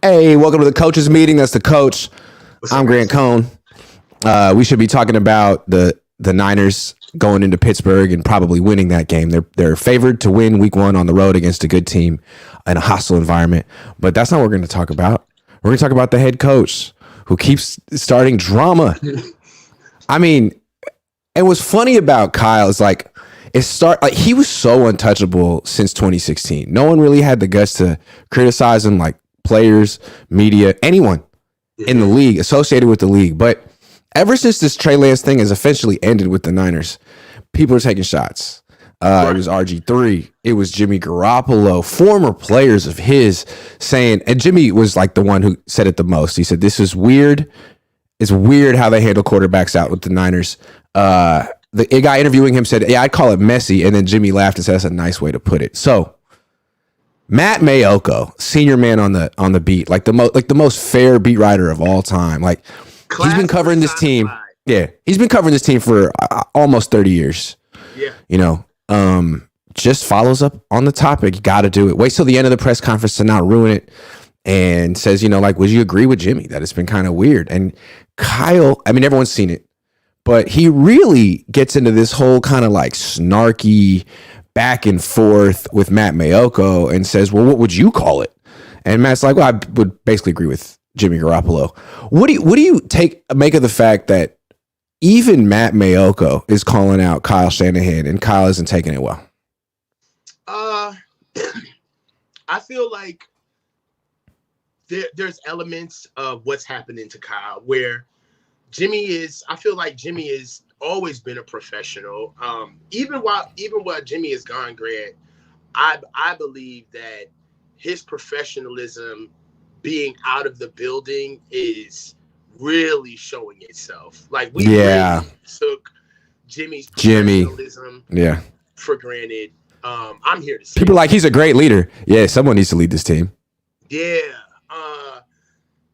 Hey, welcome to the coaches meeting. That's the coach. I'm Grant Cohn. We should be talking about the Niners going into Pittsburgh and probably winning that game. They're favored to win week 1 on the road against a good team in a hostile environment. But that's not what we're going to talk about. We're going to talk about the head coach who keeps starting drama. I mean, and what's funny about Kyle is he was so untouchable since 2016. No one really had the guts to criticize him, like players, media, anyone in the league, associated with the league. But ever since this Trey Lance thing has officially ended with the Niners, people are taking shots. It was RG3. It was Jimmy Garoppolo, former players of his saying, and Jimmy was like the one who said it the most. He said, this is weird. It's weird how they handle quarterbacks out with the Niners. The guy interviewing him said, yeah, I'd call it messy. And then Jimmy laughed and said, that's a nice way to put it. So Matt Maiocco, senior man on the beat, like the most fair beat writer of all time. Like he's been covering this team. Yeah, he's been covering this team for almost 30 years. Yeah, just follows up on the topic. You got to do it. Waits till the end of the press conference to not ruin it, and says, would you agree with Jimmy that it's been kind of weird? And Kyle, I mean, everyone's seen it, but he really gets into this whole kind of like snarky back and forth with Matt Maiocco and says, well, what would you call it? And Matt's like, well, I would basically agree with Jimmy Garoppolo. What do you make of the fact that even Matt Maiocco is calling out Kyle Shanahan and Kyle isn't taking it well? I feel like there's elements of what's happening to Kyle where I feel like Jimmy is always been a professional. Even while Jimmy is gone, Grant, I believe that his professionalism being out of the building is really showing itself. Like we really took Jimmy's professionalism for granted. I'm here to say people like he's a great leader. Yeah, someone needs to lead this team. Yeah.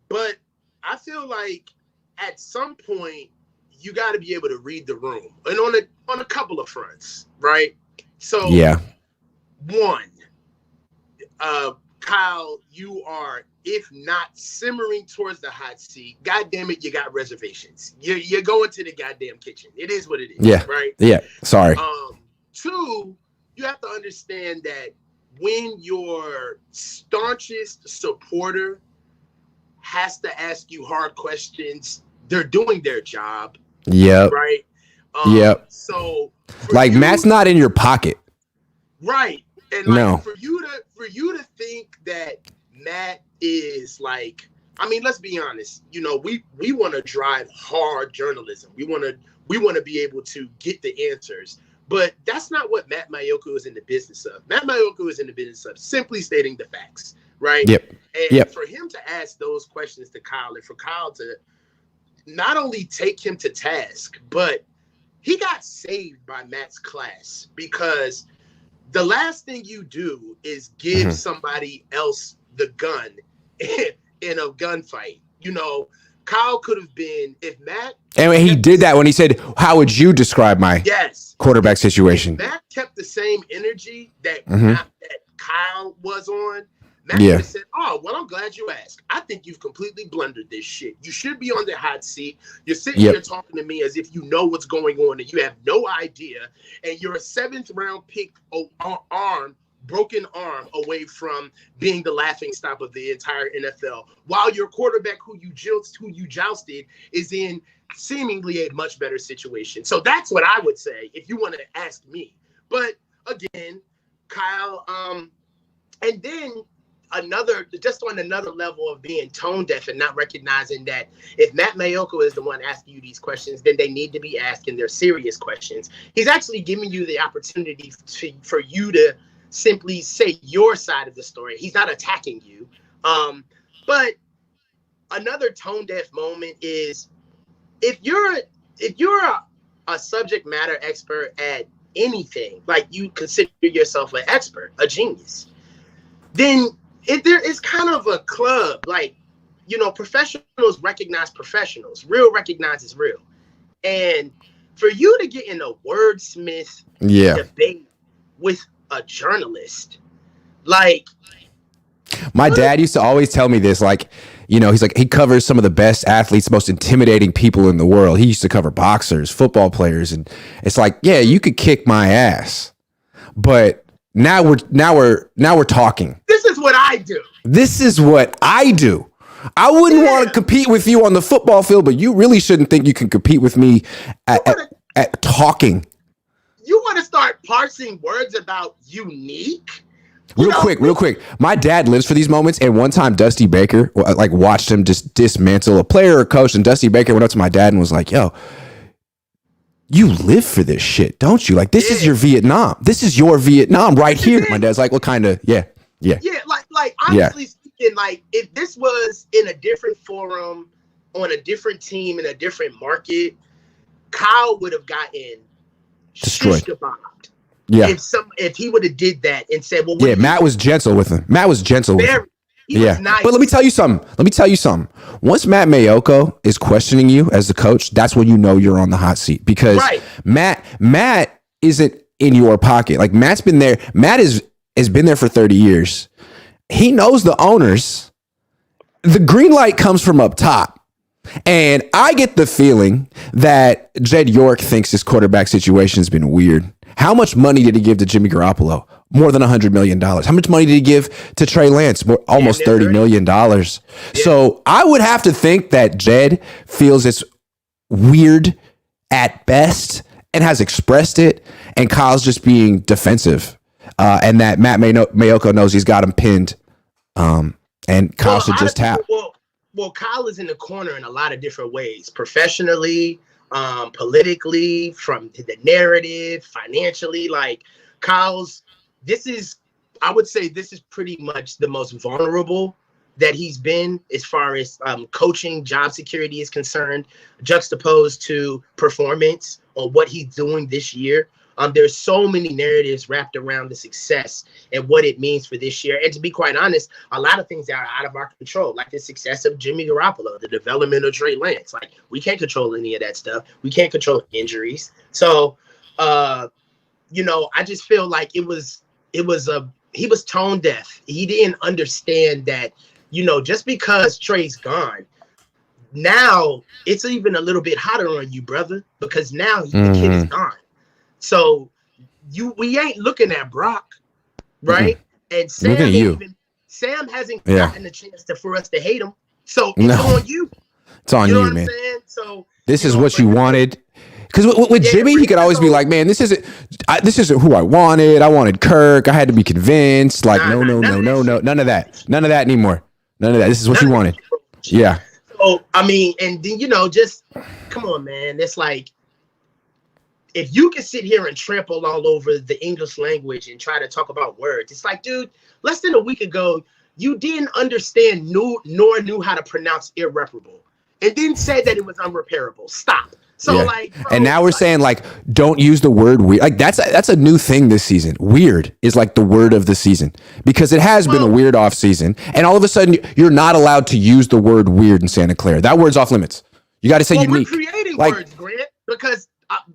But I feel like at some point you got to be able to read the room, and on a couple of fronts, right? So, one, Kyle, you are, if not simmering towards the hot seat, God damn it, you got reservations. You're going to the goddamn kitchen. It is what it is, right? Yeah, sorry. Two, you have to understand that when your staunchest supporter has to ask you hard questions, they're doing their job. Yep. Right. So Matt's not in your pocket. Right. And for you to think that Matt is like, I mean, let's be honest, we want to drive hard journalism. We want to be able to get the answers. But that's not what Matt Maiocco is in the business of. Matt Maiocco is in the business of simply stating the facts, right? Yep. And for him to ask those questions to Kyle, and for Kyle to not only take him to task, but he got saved by Matt's class, because the last thing you do is give somebody else the gun in a gunfight. Kyle could have been, if Matt... And he did that when he said, how would you describe my quarterback situation? If Matt kept the same energy that Kyle was on, Matt would have said, oh, well, I'm glad you asked. I think you've completely blundered this shit. You should be on the hot seat. You're sitting here talking to me as if you know what's going on and you have no idea. And you're a 7th round pick broken arm away from being the laughing stock of the entire NFL, while your quarterback who you jousted is in seemingly a much better situation. So that's what I would say if you want to ask me. But again, Kyle, and then just on another level of being tone deaf and not recognizing that if Matt Maiocco is the one asking you these questions, then they need to be asking their serious questions. He's actually giving you the opportunity for you to simply say your side of the story. He's not attacking you. But another tone deaf moment is if you're a subject matter expert at anything, like you consider yourself an expert, a genius, then there is kind of a club, like, professionals recognize professionals. Real recognizes real. And for you to get in a wordsmith debate with a journalist, like, My dad used to always tell me this, like, he's like, he covers some of the best athletes, most intimidating people in the world. He used to cover boxers, football players, and it's like, yeah, you could kick my ass, but now we're talking. This is what I do. This is what I do. I wouldn't want to compete with you on the football field, but you really shouldn't think you can compete with me at talking. You want to start parsing words about unique? Real quick. My dad lives for these moments, and one time Dusty Baker, like, watched him just dismantle a player or coach, and Dusty Baker went up to my dad and was like, yo, you live for this shit, don't you? Like, this is your Vietnam. This is your Vietnam right here. My dad's like, what kind of, yeah. Yeah, like honestly speaking, like, if this was in a different forum, on a different team, in a different market, Kyle would have gotten destroyed. Yeah. If he would have did that and said, well, Matt was gentle with him. Was nice. But let me tell you something. Once Matt Maiocco is questioning you as the coach, that's when you know you're on the hot seat, because Matt isn't in your pocket. Like, Matt's been there. Matt has been there for 30 years. He knows the owners. The green light comes from up top. And I get the feeling that Jed York thinks his quarterback situation has been weird. How much money did he give to Jimmy Garoppolo? More than $100 million. How much money did he give to Trey Lance? Almost $30 million. Yeah. So I would have to think that Jed feels it's weird at best and has expressed it, and Kyle's just being defensive. And that Matt Maiocco knows he's got him pinned. And Kyle should just tap. Well, Kyle is in the corner in a lot of different ways, professionally, politically, from the narrative, financially. Like, I would say this is pretty much the most vulnerable that he's been as far as coaching, job security is concerned, juxtaposed to performance or what he's doing this year. There's so many narratives wrapped around the success and what it means for this year. And to be quite honest, a lot of things that are out of our control, like the success of Jimmy Garoppolo, the development of Trey Lance. Like, we can't control any of that stuff. We can't control injuries. So, I just feel like he was tone deaf. He didn't understand that, just because Trey's gone, now it's even a little bit hotter on you, brother, because now the kid is gone. So we ain't looking at Brock, right? And Sam hasn't gotten a chance for us to hate him. So it's on you. It's on you, man. So this is what you wanted. Because with Jimmy, he could always be like, man, this isn't who I wanted. I wanted Kirk. I had to be convinced. Like, no, none of that. None of that anymore. None of that. This is what you wanted. Yeah. So, I mean, and then, just come on, man. It's like, if you can sit here and trample all over the English language and try to talk about words, it's like, dude, less than a week ago, you didn't understand nor knew how to pronounce irreparable, and then said that it was unrepairable. Stop. So bro, and now we're saying, like, don't use the word weird. Like, that's a new thing this season. Weird is like the word of the season, because it has been a weird off season, and all of a sudden you're not allowed to use the word weird in Santa Clara. That word's off limits. You got to say unique. We're creating words, Grant, because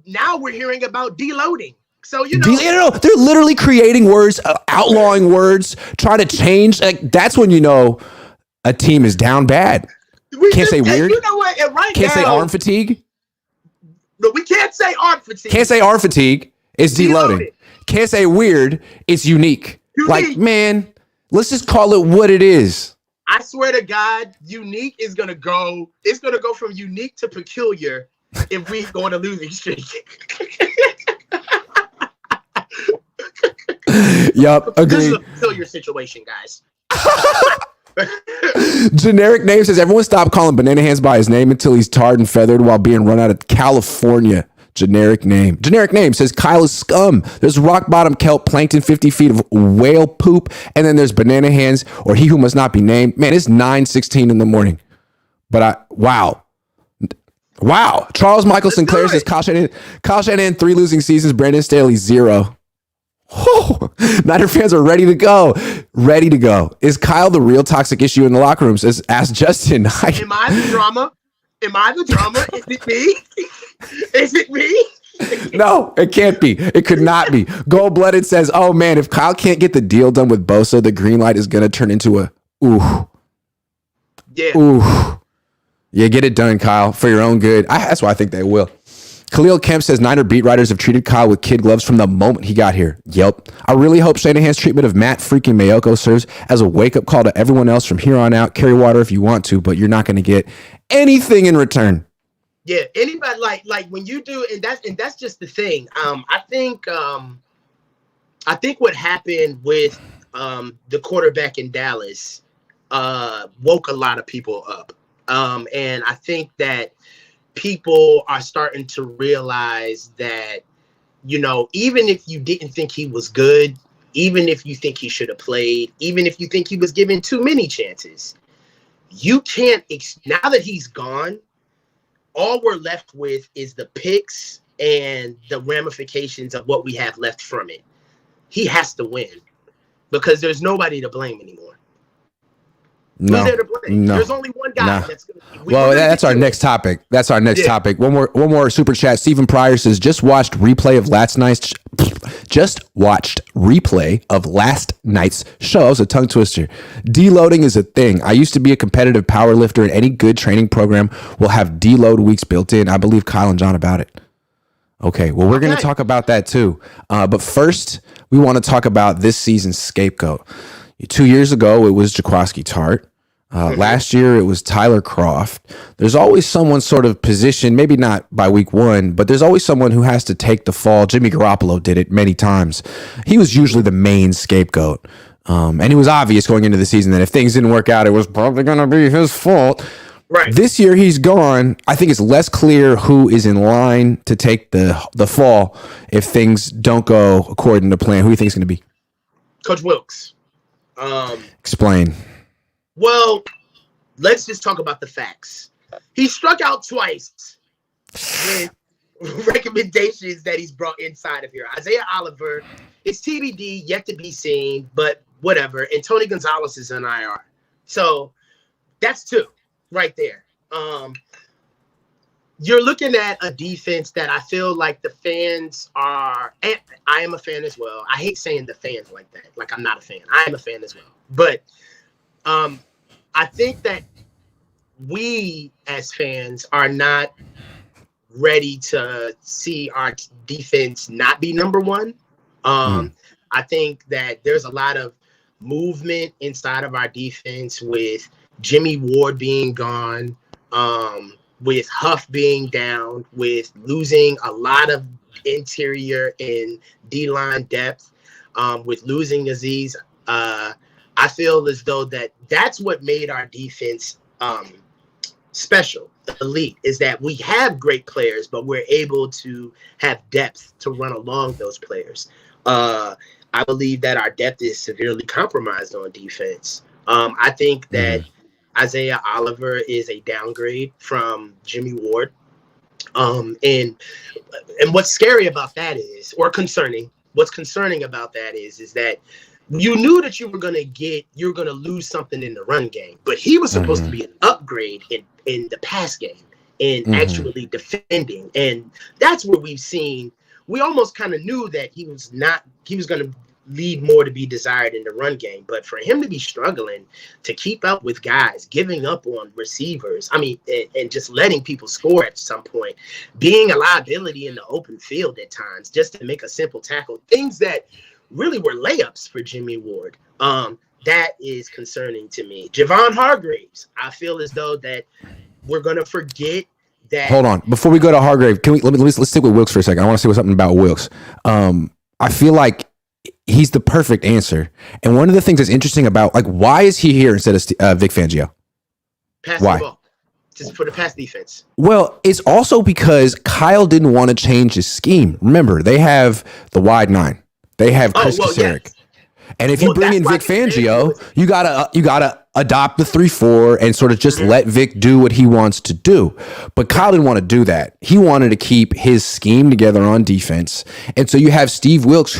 now we're hearing about deloading. So, they're literally creating words, outlawing words, trying to change. Like, that's when a team is down bad. Can't say weird. You know what? Can't say arm fatigue. No, we can't say arm fatigue. Can't say arm fatigue. It's deloading. Can't say weird. It's unique. Like, man, let's just call it what it is. I swear to God, unique is gonna go. It's gonna go from unique to peculiar if we go on a losing streak. Yup, agree. This is a peculiar situation, guys. Generic name says everyone stop calling Banana Hands by his name until he's tarred and feathered while being run out of California. Generic name. Generic name says Kyle is scum. There's rock bottom kelp plankton 50 feet of whale poop, and then there's Banana Hands or he who must not be named. Man, it's 9:16 in the morning. But wow. Charles Michael Sinclair says Kyle Shanahan 3 losing seasons, Brandon Staley 0. Oh, Niner fans are ready to go. Ready to go. Is Kyle the real toxic issue in the locker rooms? Ask Justin. Am I the drama? Is it me? Is it me? No, it can't be. It could not be. Gold Blooded says, oh man, if Kyle can't get the deal done with Bosa, the green light is going to turn into a Ooh. Yeah. Ooh. Yeah, get it done, Kyle, for your own good. That's why I think they will. Khalil Kemp says Niner beat writers have treated Kyle with kid gloves from the moment he got here. Yep. I really hope Shanahan's treatment of Matt freaking Maiocco serves as a wake-up call to everyone else from here on out. Carry water if you want to, but you're not going to get anything in return. Yeah, anybody like when you do, and that's just the thing. I think what happened with the quarterback in Dallas woke a lot of people up. And I think that people are starting to realize that, even if you didn't think he was good, even if you think he should have played, even if you think he was given too many chances, you can't, now that he's gone, all we're left with is the picks and the ramifications of what we have left from it. He has to win because there's nobody to blame anymore. No, there's only one guy that's going to. Well, that's our next topic. That's our next topic. One more super chat. Stephen Pryor says just watched replay of last night's show. That was a tongue twister. Deloading is a thing. I used to be a competitive power lifter, and any good training program will have deload weeks built in. I believe Kyle and John about it. Okay, well, we're going to talk about that too. But first, we want to talk about this season's scapegoat. 2 years ago, it was Jaquaski Tart. Last year, it was Tyler Croft. There's always someone sort of positioned, maybe not by week one, but there's always someone who has to take the fall. Jimmy Garoppolo did it many times. He was usually the main scapegoat. And it was obvious going into the season that if things didn't work out, it was probably going to be his fault. Right. This year, he's gone. I think it's less clear who is in line to take the fall if things don't go according to plan. Who do you think is going to be? Coach Wilks. Explain. Well, let's just talk about the facts. He struck out twice with recommendations that he's brought inside of here. Isaiah Oliver, it's TBD, yet to be seen, but whatever. And Tony Gonzalez is on IR. So that's two right there. You're looking at a defense that I feel like the fans are, and I am a fan as well. I hate saying the fans like that. Like I'm not a fan. I am a fan as well. But I think that we as fans are not ready to see our defense not be number one. I think that there's a lot of movement inside of our defense with Jimmy Ward being gone, with Huff being down, with losing a lot of interior and D-line depth, with losing Aziz. I feel as though that's what made our defense special, elite, is that we have great players, but we're able to have depth to run along those players. I believe that our depth is severely compromised on defense. I think that Isaiah Oliver is a downgrade from Jimmy Ward. And what's scary about that is, or concerning, what's concerning about that is that you knew that you were going to lose something in the run game, but he was supposed to be an upgrade in the pass game and actually defending. And that's where we almost kind of knew that he was going to leave more to be desired in the run game. But for him to be struggling to keep up with guys, giving up on receivers, and just letting people score at some point, being a liability in the open field at times, just to make a simple tackle, things that really were layups for Jimmy Ward. That is concerning to me. Javon Hargraves, I feel as though that we're going to forget that. Hold on. Before we go to Hargrave, let's stick with Wilks for a second. I want to say something about Wilks. I feel like he's the perfect answer. And one of the things that's interesting about, why is he here instead of Vic Fangio? Why? Ball. Just for the pass defense. Well, it's also because Kyle didn't want to change his scheme. Remember, they have the wide nine. They have Chris Kasarik. Yes. And if you bring in Vic Fangio, you gotta adopt the 3-4 and sort of just let Vic do what he wants to do. But Kyle didn't want to do that. He wanted to keep his scheme together on defense. And so you have Steve Wilks,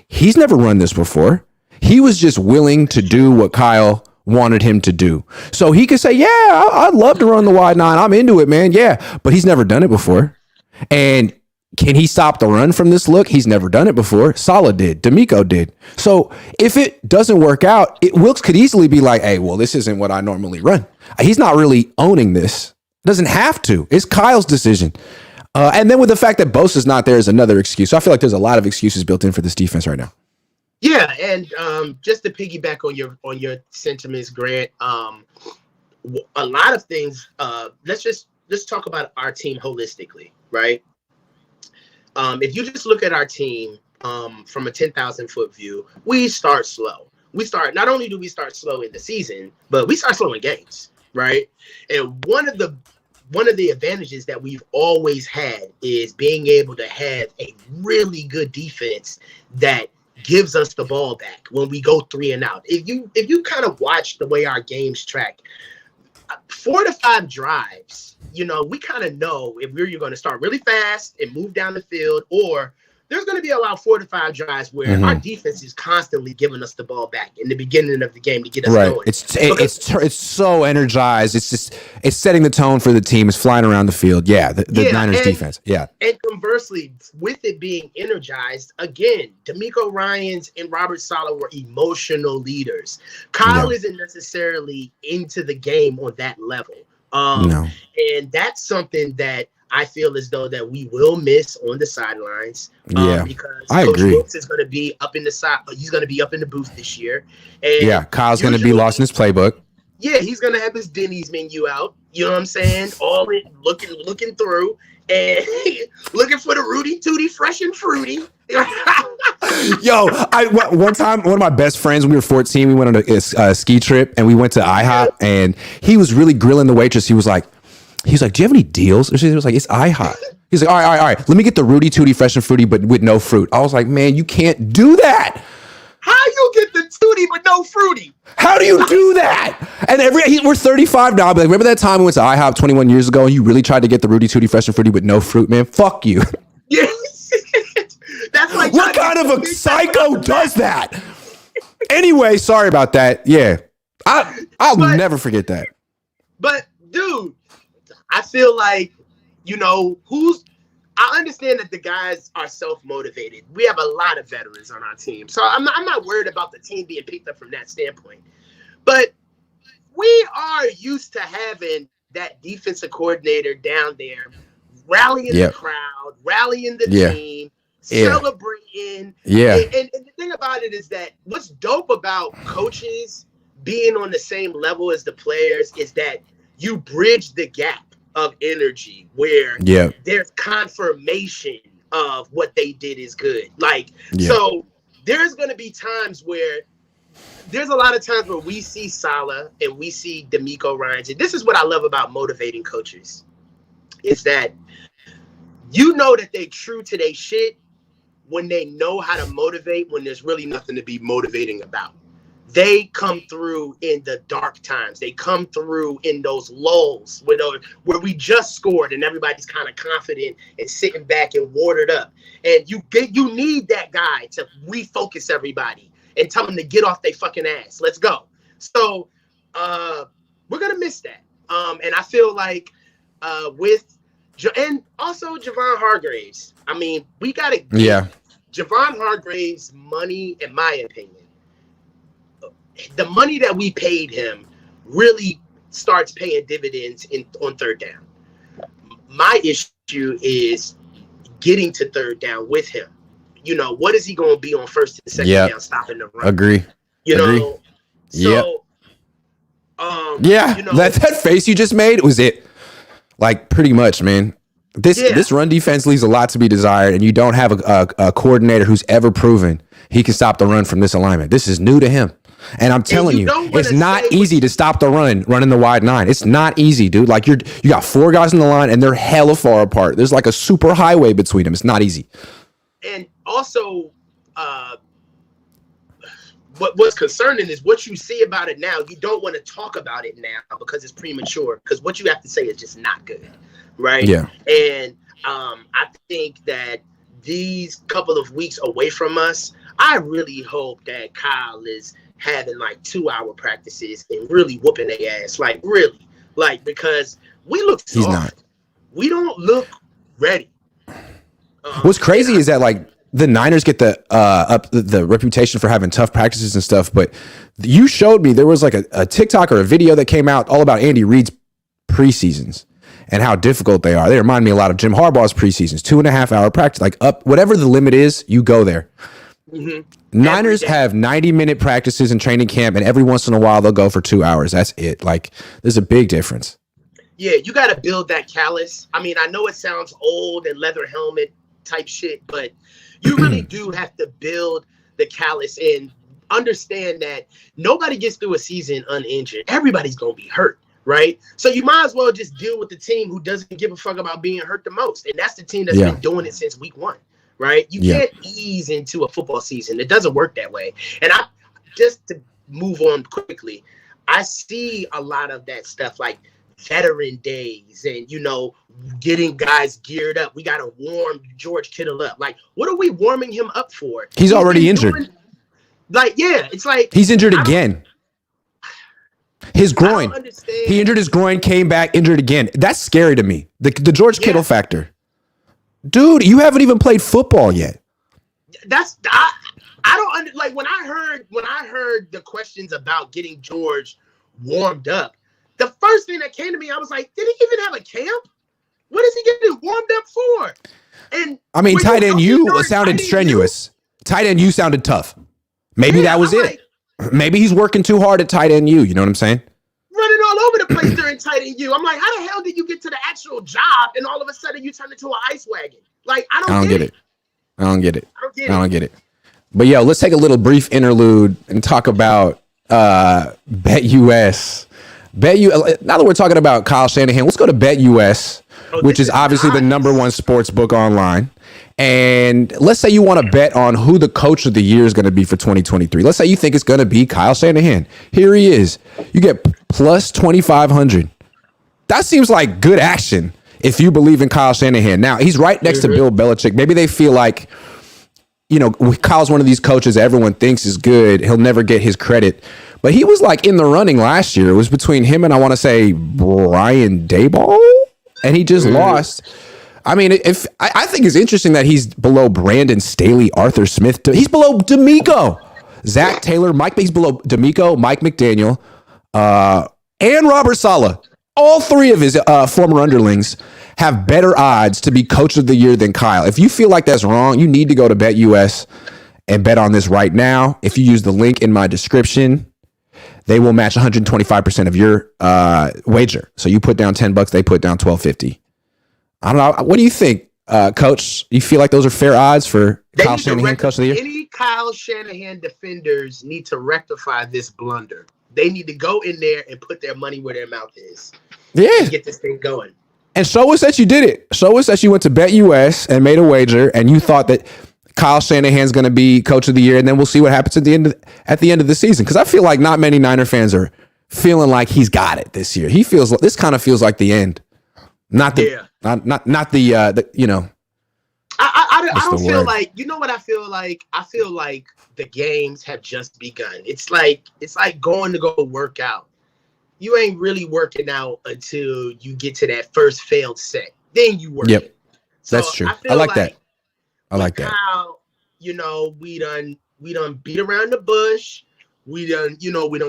he's never run this before. He was just willing to do what Kyle wanted him to do. So he could say, yeah, I'd love to run the wide nine. I'm into it, man. Yeah. But he's never done it before. And can he stop the run from this look? He's never done it before. Saleh did. Maiocco did. So if it doesn't work out, Wilks could easily be like, hey, well, this isn't what I normally run. He's not really owning this. Doesn't have to. It's Kyle's decision. And then with the fact that Bosa's not there is another excuse. So I feel like there's a lot of excuses built in for this defense right now. Yeah, and just to piggyback on your sentiments, Grant, a lot of things. Let's talk about our team holistically, right? If you just look at our team from a 10,000-foot view, we start slow. Not only do we start slow in the season, but we start slow in games, right? And one of the advantages that we've always had is being able to have a really good defense that gives us the ball back when we go 3 and out. If you kind of watch the way our games track, 4 to 5 drives, we kind of know if we're going to start really fast and move down the field, or there's going to be about 4 to 5 drives where our defense is constantly giving us the ball back in the beginning of the game to get us going. It's so energized. It's setting the tone for the team. It's flying around the field. Yeah, the Niners defense. Yeah. And conversely, with it being energized, again, DeMeco Ryans and Robert Saleh were emotional leaders. Kyle isn't necessarily into the game on that level. No. And that's something that I feel as though that we will miss on the sidelines. Because Coach Wilks is going to be up in the side. He's going to be up in the booth this year. And Kyle's going to be lost in his playbook. Yeah, he's going to have his Denny's menu out. You know what I'm saying? All in, looking through and looking for the Rudy Tooty fresh and fruity. Yo, one time, one of my best friends, when we were 14, we went on a ski trip and we went to IHOP and he was really grilling the waitress. He was like, do you have any deals? And she was like, it's IHOP. He's like, all right. Let me get the Rudy Tooty fresh and fruity, but with no fruit. I was like, man, you can't do that. How you get the Tooty but no fruity? How do you do that? And we're 35 now. I'll be like, remember that time we went to IHOP 21 years ago and you really tried to get the Rudy Tooty fresh and fruity with no fruit, man? Fuck you. Yes. That's like what kind of a psycho does that? Anyway, sorry about that. Yeah. I'll never forget that. But dude, I feel like, I understand that the guys are self-motivated. We have a lot of veterans on our team. So I'm not worried about the team being picked up from that standpoint. But we are used to having that defensive coordinator down there rallying the crowd, rallying the team, celebrating. Yeah. And the thing about it is that what's dope about coaches being on the same level as the players is that you bridge the gap of energy where there's confirmation of what they did is good. So there's going to be times where there's a lot of times where we see Saleh and we see DeMeco Ryans. And this is what I love about motivating coaches is that that they true to their shit when they know how to motivate when there's really nothing to be motivating about. They come through in the dark times. They come through in those lulls where we just scored and everybody's kind of confident and sitting back and watered up. And you need that guy to refocus everybody and tell them to get off their fucking ass. Let's go. So we're gonna miss that. And I feel like and also Javon Hargraves. I mean, we gotta give Javon Hargraves money, in my opinion. The money that we paid him really starts paying dividends on third down. My issue is getting to third down with him. What is he going to be on first and second down, stopping the run? Agree. So, that face you just made was it. Like pretty much, man. This run defense leaves a lot to be desired, and you don't have a coordinator who's ever proven he can stop the run from this alignment. This is new to him. And I'm telling you, it's not easy to stop the running the wide 9. It's not easy, dude. Like you got 4 guys in the line and they're hella far apart. There's like a super highway between them. It's not easy. And also, what's concerning is what you see about it now. You don't want to talk about it now because it's premature. Because what you have to say is just not good, right? Yeah. And I think that these couple of weeks away from us, I really hope that Kyle is having like 2-hour practices and really whooping their ass. Because we look soft. We don't look ready. What's crazy is that like the Niners get the reputation for having tough practices and stuff, but you showed me there was like a TikTok or a video that came out all about Andy Reid's preseasons and how difficult they are. They remind me a lot of Jim Harbaugh's preseasons, 2.5 hour practice, like up whatever the limit is, you go there. Mm-hmm. Niners have 90-minute practices in training camp, and every once in a while they'll go for 2 hours. That's it. Like, there's a big difference. Yeah, you got to build that callus. I mean, I know it sounds old and leather helmet type shit, but you really do have to build the callus and understand that nobody gets through a season uninjured. Everybody's going to be hurt, right? So you might as well just deal with the team who doesn't give a fuck about being hurt the most. And that's the team that's been doing it since week 1, right? You can't ease into a football season. It doesn't work that way. And I just to move on quickly, I see a lot of that stuff like veteran days and, getting guys geared up. We got to warm George Kittle up. Like, what are we warming him up for? He's already injured. It's like he's injured again. His groin. He injured his groin, came back, injured again. That's scary to me. The George Kittle factor. Dude, you haven't even played football yet. I don't like when I heard the questions about getting George warmed up. The first thing that came to me, I was like, did he even have a camp? What is he getting warmed up for? And I mean, tight end you sounded strenuous. Tight end you sounded tough. Maybe that was it. Maybe he's working too hard at tight end you. You know what I'm saying? Running all over the place during tight end you. I'm like, how the hell did you get to the actual job and all of a sudden you turn into an ice wagon? Like, I don't get it. I don't get it. But yo, let's take a little brief interlude and talk about BetUS. Now that we're talking about Kyle Shanahan, let's go to BetUS, which is obviously the number one sports book online. And let's say you want to bet on who the coach of the year is going to be for 2023. Let's say you think it's going to be Kyle Shanahan. Here he is. You get plus 2,500. That seems like good action if you believe in Kyle Shanahan. Now, he's right next to Bill Belichick. Maybe they feel like, Kyle's one of these coaches everyone thinks is good. He'll never get his credit. But he was like in the running last year. It was between him and I want to say Brian Daboll, and he just lost. I mean, I think it's interesting that he's below Brandon Staley, Arthur Smith. He's below D'Amico, Zach Taylor, he's below D'Amico, Mike McDaniel, and Robert Saleh. All three of his former underlings have better odds to be coach of the year than Kyle. If you feel like that's wrong, you need to go to BetUS and bet on this right now. If you use the link in my description, they will match 125% of your wager. So you put down $10, they put down $12.50. I don't know. What do you think, Coach? You feel like those are fair odds for Kyle Shanahan, coach of the year? Any Kyle Shanahan defenders need to rectify this blunder. They need to go in there and put their money where their mouth is. Yeah. And get this thing going. And show us that you did it. Show us that you went to BetUS and made a wager, and you thought that Kyle Shanahan's going to be coach of the year, and then we'll see what happens at the end of the season. Because I feel like not many Niner fans are feeling like he's got it this year. This kind of feels like the end, not the I don't feel like, what I feel like? I feel like the games have just begun. It's like going to go work out. You ain't really working out until you get to that first failed set. Then you work. Yep, so that's true. I like that. I like that. How, we done beat around the bush. We done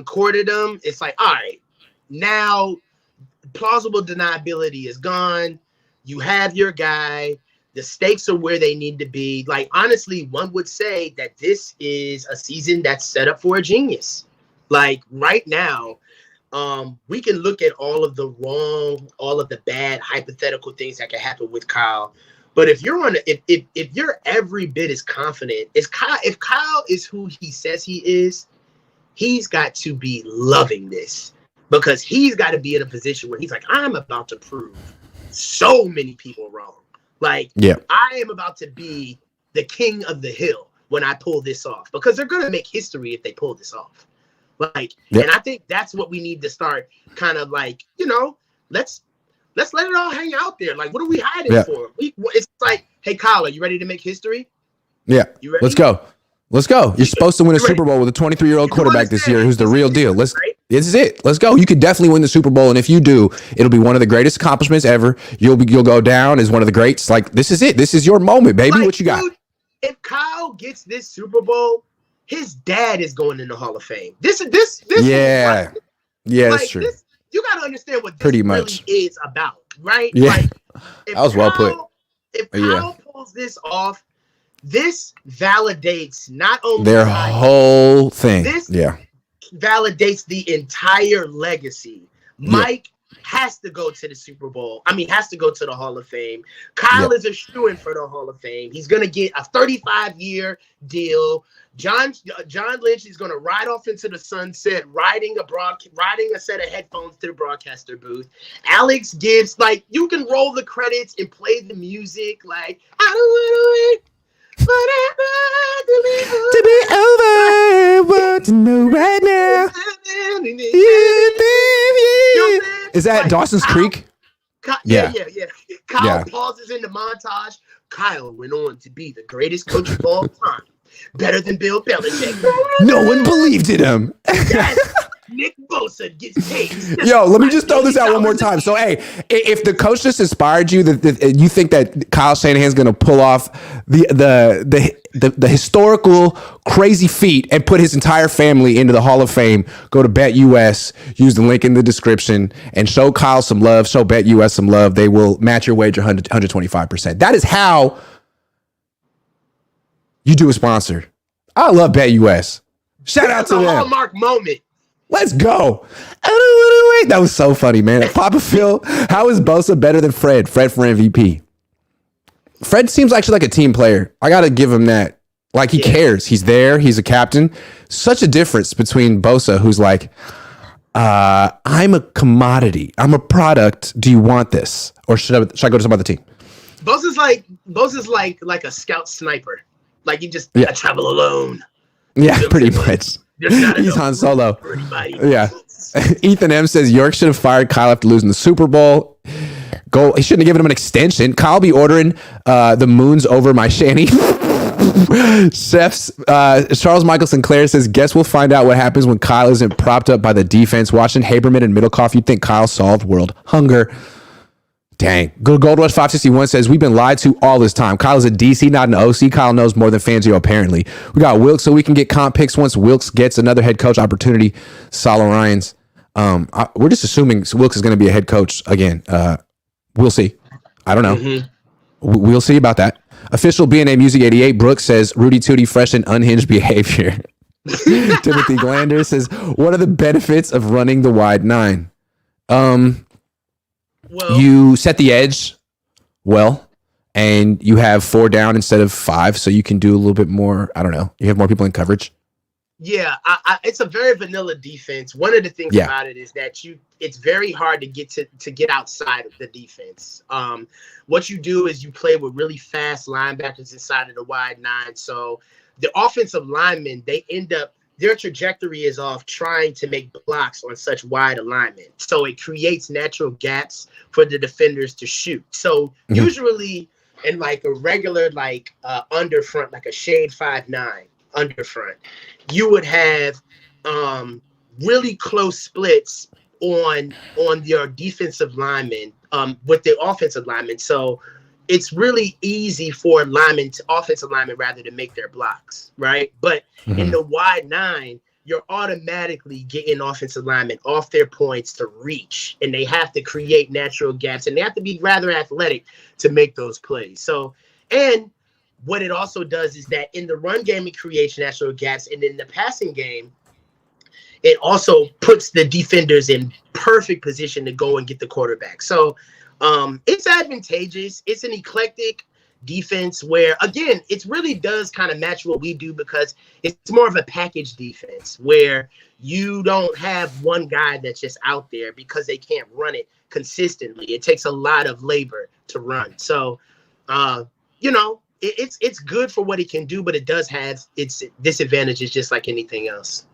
courted them. It's like, all right, now plausible deniability is gone. You have your guy. The stakes are where they need to be. Like, honestly, one would say that this is a season that's set up for a genius. Like, right now, we can look at all of the bad hypothetical things that can happen with Kyle. But if you're every bit as confident as Kyle, if Kyle is who he says he is, he's got to be loving this, because he's got to be in a position where he's like, I'm about to prove so many people wrong. Like, I am about to be the king of the hill when I pull this off, because they're going to make history if they pull this off. Like, and I think that's what we need to start kind of like, let's let it all hang out there. Like, what are we hiding for? It's like, hey, Kyle, are you ready to make history? Yeah. Let's go. You're supposed to win a Super Bowl with a 23-year-old quarterback this year who's the real deal. This is it. Let's go. You could definitely win the Super Bowl, and if you do, it'll be one of the greatest accomplishments ever. You'll go down as one of the greats. Like, this is it. This is your moment, baby. Like, what you got? Dude, if Kyle gets this Super Bowl, his dad is going in the Hall of Fame. This yeah, like, that's true. You got to understand what this pretty really much is about, right? Yeah, like, that was well put. If Kyle pulls this off, this validates not only their whole thing. This validates the entire legacy. Mike has to go to the Super Bowl. I mean, has to go to the Hall of Fame. Kyle is a shoo-in for the Hall of Fame. He's going to get a 35-year deal. John Lynch is going to ride off into the sunset, riding a set of headphones to the broadcaster booth. Alex Gibbs, like, you can roll the credits and play the music. Like, I don't want to wait. To be over, want to know right now. Is that Dawson's Creek? Yeah. Kyle pauses in the montage. Kyle went on to be the greatest coach of all time, better than Bill Belichick. No one believed in him. Yes. Nick Bosa gets paid. Yo, let me just throw this out one more time. So, hey, if the coach just inspired you, that you think that Kyle Shanahan's going to pull off the historical crazy feat and put his entire family into the Hall of Fame, go to BetUS, use the link in the description, and show Kyle some love, show BetUS some love. They will match your wager 125%. That is how you do a sponsor. I love BetUS. Shout out to them. Hallmark moment. Let's go. I don't want to wait. That was so funny, man. Papa Phil, how is Bosa better than Fred? Fred for MVP. Fred seems actually like a team player. I got to give him that. Like, he cares. He's there. He's a captain. Such a difference between Bosa, who's like, I'm a commodity. I'm a product. Do you want this? Or should I go to some other team? Bosa's like a scout sniper. Like, I travel alone. Yeah, pretty much. He's Han Solo. Yeah. Ethan M says York should have fired Kyle after losing the Super Bowl. He shouldn't have given him an extension. Kyle be ordering the moons over my shanty. Chefs. Charles Michael Sinclair says, guess we'll find out what happens when Kyle isn't propped up by the defense. Watching Haberman and Middlecoff, you'd think Kyle solved world hunger. Dang. Gold Rush 561 says, we've been lied to all this time. Kyle's a DC, not an OC. Kyle knows more than Fangio, apparently. We got Wilkes, so we can get comp picks once Wilkes gets another head coach opportunity. Solo Ryans. We're just assuming Wilkes is going to be a head coach again. We'll see. I don't know. Mm-hmm. We'll see about that. Official BNA Music 88 Brooks says, Rudy Tooty, fresh and unhinged behavior. Timothy Glander says, what are the benefits of running the wide nine? Well, you set the edge well, and you have 4 down instead of 5, so you can do a little bit more. I don't know. You have more people in coverage. Yeah, it's a very vanilla defense. One of the things about it is that it's very hard to get outside of the defense. What you do is you play with really fast linebackers inside of the wide nine. So the offensive linemen, their trajectory is off trying to make blocks on such wide alignment. So it creates natural gaps for the defenders to shoot. So usually in like a regular underfront, like a shade 5-9 underfront, you would have really close splits on your defensive linemen with the offensive linemen. So it's really easy for offensive linemen rather to make their blocks, right? But in the wide nine, you're automatically getting offensive linemen off their points to reach, and they have to create natural gaps, and they have to be rather athletic to make those plays. So, and what it also does is that in the run game, it creates natural gaps, and in the passing game, it also puts the defenders in perfect position to go and get the quarterback. So, it's advantageous. It's an eclectic defense where, again, it really does kind of match what we do because it's more of a package defense where you don't have one guy that's just out there because they can't run it consistently. It takes a lot of labor to run. So, it's good for what it can do, but it does have its disadvantages just like anything else.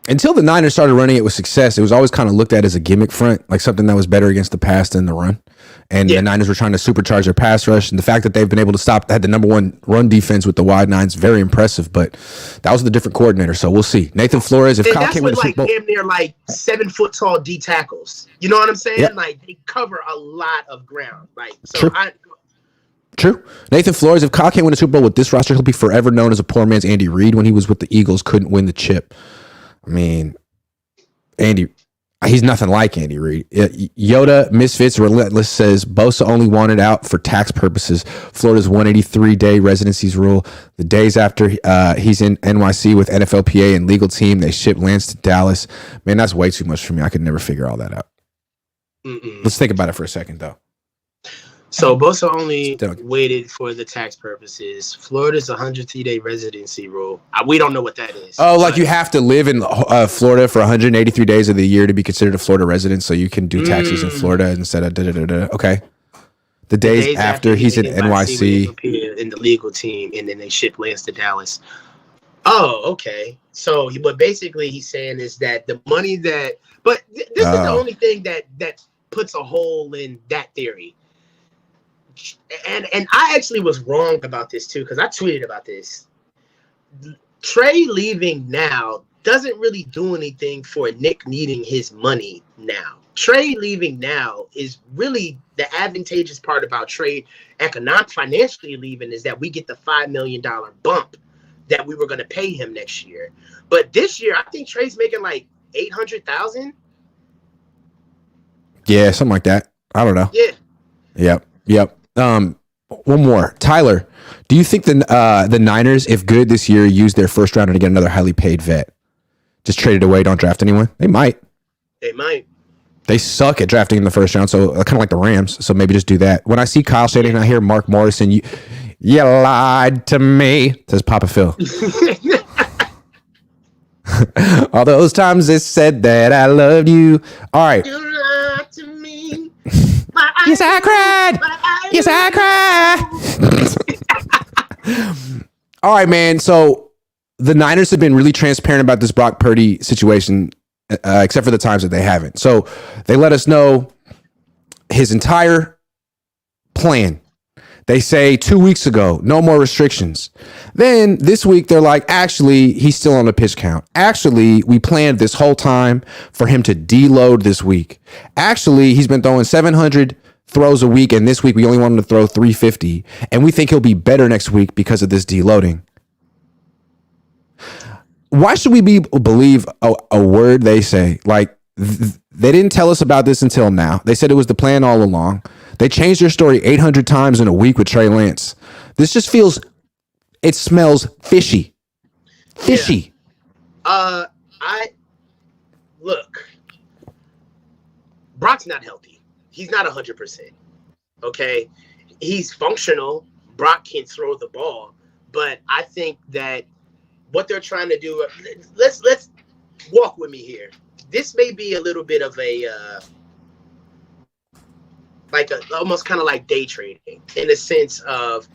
Until the Niners started running it with success, it was always kind of looked at as a gimmick front, like something that was better against the pass than the run. and the Niners were trying to supercharge their pass rush. And the fact that they've been able to had the number one run defense with the wide nines, very impressive. But that was the different coordinator, so we'll see. Nathan Flores, if Kyle came with like damn near like 7 foot tall D tackles. You know what I'm saying? Yep. Like they cover a lot of ground. Like so. True. Nathan Flores, if Kyle can't win a Super Bowl with this roster, he'll be forever known as a poor man's Andy Reid when he was with the Eagles, couldn't win the chip. I mean, he's nothing like Andy Reid. Yoda Misfits Relentless says Bosa only wanted out for tax purposes. Florida's 183-day residencies rule. The days after he's in NYC with NFLPA and legal team, they ship Lance to Dallas. Man, that's way too much for me. I could never figure all that out. Let's think about it for a second, though. So Bosa only waited for the tax purposes. Florida's 103-day residency rule. We don't know what that is. Oh, like you have to live in Florida for 183 days of the year to be considered a Florida resident, so you can do taxes in Florida instead of da-da-da-da. Okay. The days after he's in NYC. In the legal team, and then they ship Lance to Dallas. Oh, okay. So what basically he's saying is that the money that – but this is the only thing that puts a hole in that theory. And I actually was wrong about this too, because I tweeted about this. Trey leaving now doesn't really do anything for Nick needing his money now. Trey leaving now is really the advantageous part about Trey financially leaving is that we get the $5 million bump that we were going to pay him next year. But this year, I think Trey's making like $800,000. Yeah, something like that. I don't know. Yeah. Yep. One more. Tyler, do you think the Niners, if good this year, use their first rounder to get another highly paid vet? Just trade it away, don't draft anyone? They might. They suck at drafting in the first round, so kind of like the Rams. So maybe just do that. When I see Kyle Shanahan, I hear Mark Morrison, you lied to me, says Papa Phil. All those times they said that I loved you. All right. You lied to me. Yes, I cried. Yes, I cried. All right, man. So the Niners have been really transparent about this Brock Purdy situation, except for the times that they haven't. So they let us know his entire plan. They say 2 weeks ago, no more restrictions. Then this week, they're like, actually, he's still on the pitch count. Actually, we planned this whole time for him to deload this week. Actually, he's been throwing 700 throws a week, and this week we only want him to throw 350. And we think he'll be better next week because of this deloading. Why should we believe a word they say? Like, they didn't tell us about this until now. They said it was the plan all along. They changed their story 800 times in a week with Trey Lance. This just it smells fishy. Fishy. Yeah. Look, Brock's not healthy. He's not 100%. Okay. He's functional. Brock can throw the ball, but I think that what they're trying to do, let's walk with me here. This may be a little bit of almost kind of like day trading in the sense of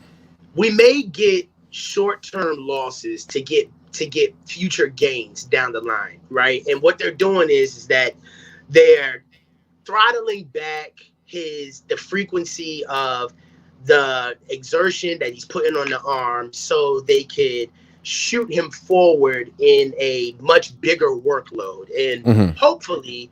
we may get short-term losses to get future gains down the line, right? And what they're doing is that they're throttling back the frequency of the exertion that he's putting on the arm so they could shoot him forward in a much bigger workload. And hopefully,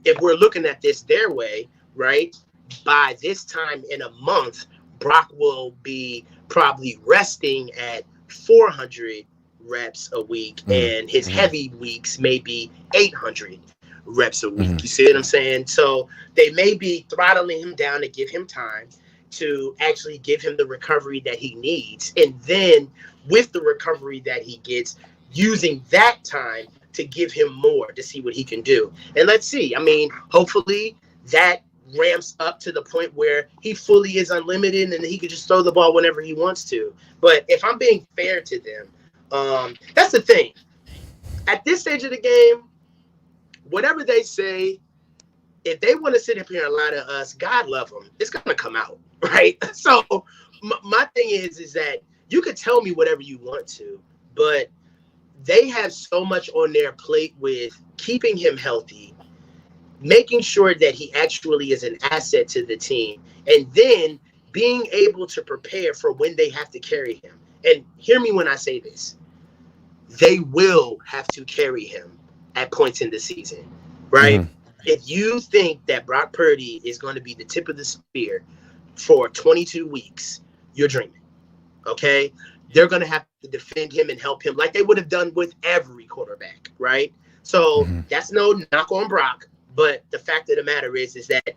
if we're looking at this their way, right? By this time in a month, Brock will be probably resting at 400 reps a week, and his heavy weeks may be 800 reps a week. You see what I'm saying? So they may be throttling him down to give him time to actually give him the recovery that he needs. And then with the recovery that he gets, using that time to give him more to see what he can do. And let's see. I mean, hopefully that ramps up to the point where he fully is unlimited and he can just throw the ball whenever he wants to. But if I'm being fair to them, that's the thing. At this stage of the game, whatever they say, if they want to sit up here and lie to us, God love them. It's going to come out, right? So my thing is that you could tell me whatever you want to, but they have so much on their plate with keeping him healthy, making sure that he actually is an asset to the team, and then being able to prepare for when they have to carry him. And hear me when I say this. They will have to carry him at points in the season, right? Mm-hmm. If you think that Brock Purdy is going to be the tip of the spear for 22 weeks, you're dreaming, okay? They're going to have to defend him and help him like they would have done with every quarterback, right? So that's no knock on Brock, but the fact of the matter is that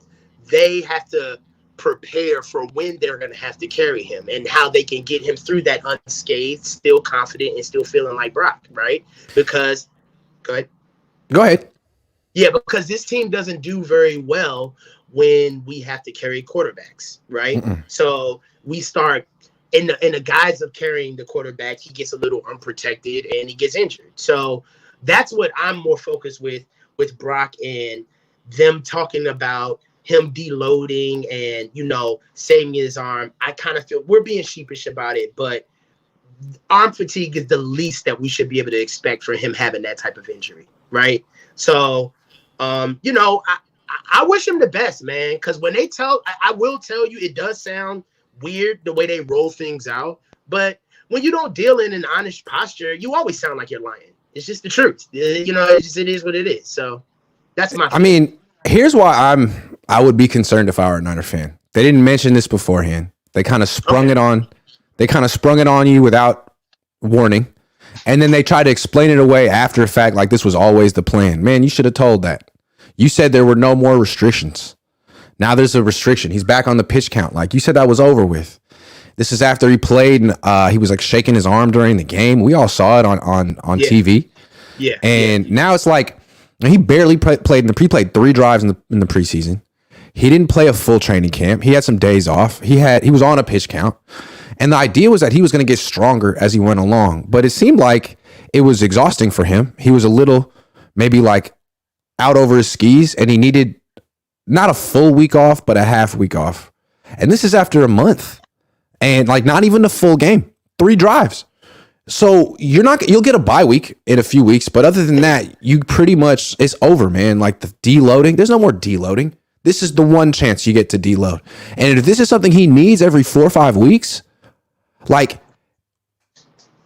they have to prepare for when they're going to have to carry him and how they can get him through that unscathed, still confident, and still feeling like Brock, right? Because, go ahead. Yeah, because this team doesn't do very well when we have to carry quarterbacks, right? So we start in the guise of carrying the quarterback, he gets a little unprotected and he gets injured. So that's what I'm more focused with Brock and them talking about him deloading and, saving his arm. I kind of feel we're being sheepish about it, but arm fatigue is the least that we should be able to expect for him having that type of injury, right? So, I wish him the best, man, because when they I will tell you, it does sound weird the way they roll things out, but when you don't deal in an honest posture, you always sound like you're lying. It's just the truth. It is what it is. So that's my feeling. I mean, here's why I would be concerned if I were a Niner fan. They didn't mention this beforehand. They kind of sprung it on. They kind of sprung it on you without warning. And then they tried to explain it away after the fact like this was always the plan. Man, you should have told that. You said there were no more restrictions. Now there's a restriction. He's back on the pitch count. Like you said that was over with. This is after he played and he was like shaking his arm during the game. We all saw it on TV. Yeah. And now it's like he barely played. He played 3 drives in the preseason. He didn't play a full training camp. He had some days off. He was on a pitch count. And the idea was that he was going to get stronger as he went along. But it seemed like it was exhausting for him. He was a little maybe like out over his skis, and he needed not a full week off, but a half week off. And this is after a month and like not even a full game, 3 drives. So you'll get a bye week in a few weeks, but other than that, you pretty much, it's over, man. Like the deloading, there's no more deloading. This is the one chance you get to deload. And if this is something he needs every 4 or 5 weeks, like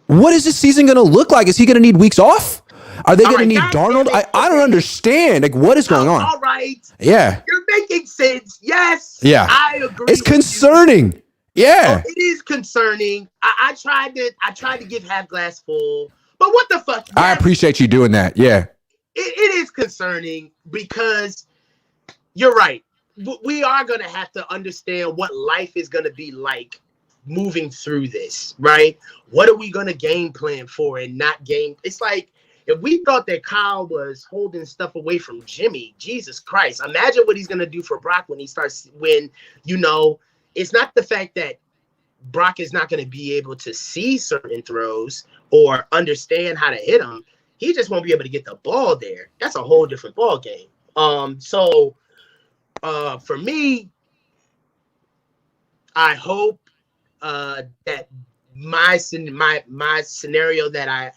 what is this season going to look like? Is he going to need weeks off? Are they going to need Darnold? I don't understand. Like, what is going on? All right. Yeah. You're making sense. Yes. Yeah. I agree. It's concerning. Yeah. It is concerning. I tried to give half glass full, but what the fuck? Yes. I appreciate you doing that. Yeah. It is concerning because you're right. We are going to have to understand what life is going to be like moving through this, right? What are we going to game plan for and not game? It's like, if we thought that Kyle was holding stuff away from Jimmy, Jesus Christ, imagine what he's going to do for Brock when it's not the fact that Brock is not going to be able to see certain throws or understand how to hit them. He just won't be able to get the ball there. That's a whole different ball game. So for me, I hope that my scenario that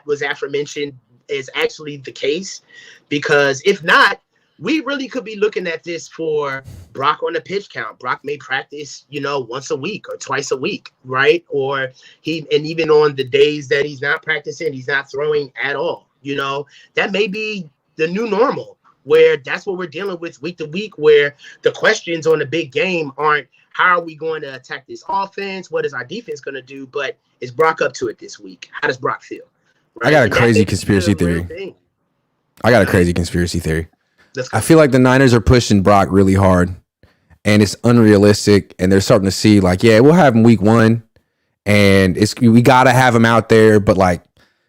was aforementioned is actually the case, because if not, we really could be looking at this for Brock on the pitch count. Brock may practice, once a week or twice a week, right? Or even on the days that he's not practicing, he's not throwing at all. That may be the new normal, where that's what we're dealing with week to week, where the questions on the big game aren't how are we going to attack this offense? What is our defense going to do? But is Brock up to it this week? How does Brock feel? Right? I got a crazy conspiracy theory. I feel like the Niners are pushing Brock really hard, and it's unrealistic, and they're starting to see like, yeah, we'll have him week 1, and we got to have him out there, but like,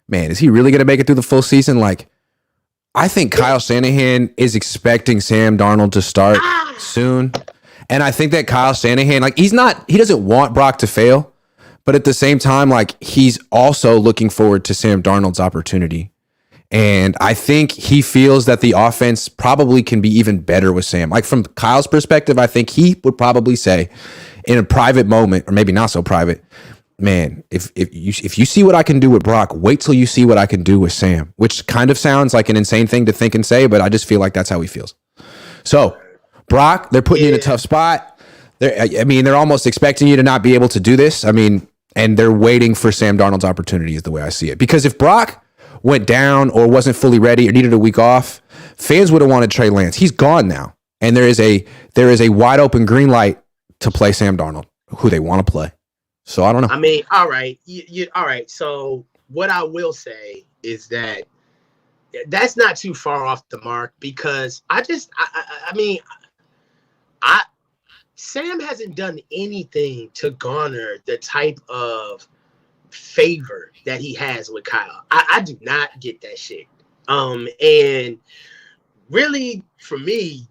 man, is he really going to make it through the full season? Like, I think Kyle Shanahan is expecting Sam Darnold to start soon, and I think that Kyle Shanahan, like, he doesn't want Brock to fail, but at the same time, like, he's also looking forward to Sam Darnold's opportunity. And I think he feels that the offense probably can be even better with Sam. Like, from Kyle's perspective, I think he would probably say in a private moment, or maybe not so private, man, if you see what I can do with Brock, wait till you see what I can do with Sam, which kind of sounds like an insane thing to think and say, but I just feel like that's how he feels. So, Brock, they're putting you in a tough spot. They're almost expecting you to not be able to do this. I mean, and they're waiting for Sam Darnold's opportunity is the way I see it. Because if Brock went down or wasn't fully ready or needed a week off, fans would have wanted Trey Lance. He's gone now. And there is a wide open green light to play Sam Darnold, who they want to play. So I don't know. I mean, all right. All right. So what I will say is that that's not too far off the mark because Sam hasn't done anything to garner the type of favor that he has with Kyle. I do not get that shit. And really, for me,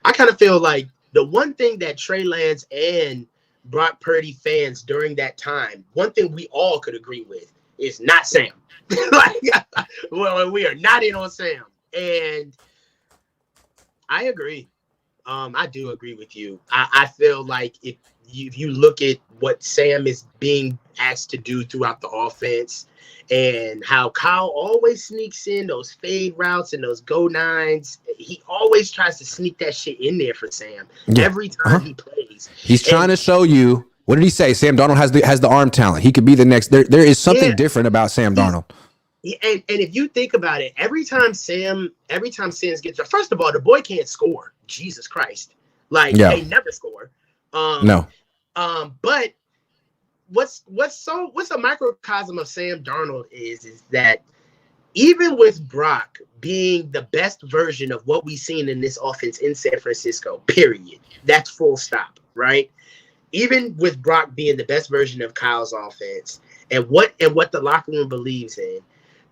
I kind of feel like the one thing that Trey Lance and Brock Purdy fans during that time, one thing we all could agree with is not Sam. Well, we are not in on Sam. And I agree. I do agree with you. I feel like if you look at what Sam is being asked to do throughout the offense and how Kyle always sneaks in those fade routes and those go nines, he always tries to sneak that shit in there for Sam every time he plays. He's trying to show you. What did he say? Sam Darnold has the arm talent. He could be the next. There is something different about Sam Darnold. And if you think about it, every time Sam gets there, first of all, the boy can't score. Jesus Christ. They never score. No. But what's a microcosm of Sam Darnold is that even with Brock being the best version of what we've seen in this offense in San Francisco, period. That's full stop, right? Even with Brock being the best version of Kyle's offense and what the locker room believes in,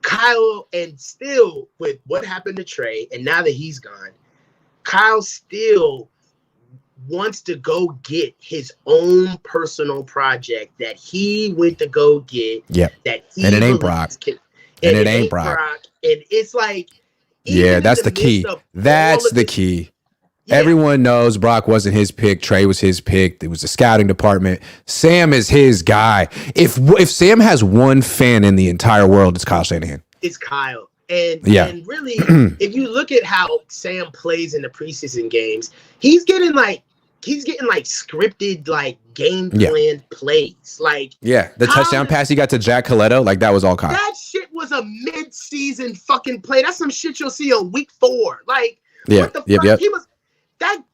Kyle, and still with what happened to Trey, and now that he's gone, Kyle still wants to go get his own personal project that he went to go get. Yep. And it ain't Brock. And it ain't Brock. And it's like, that's the key. That's the key. Yeah. Everyone knows Brock wasn't his pick. Trey was his pick. It was the scouting department. Sam is his guy. If Sam has one fan in the entire world, it's Kyle Shanahan. It's Kyle. And really, if you look at how Sam plays in the preseason games, he's getting scripted game plan plays. The touchdown pass he got to Jack Coletto, that was all Kyle. That shit was a mid-season fucking play. That's some shit you'll see on week 4. What the fuck? He was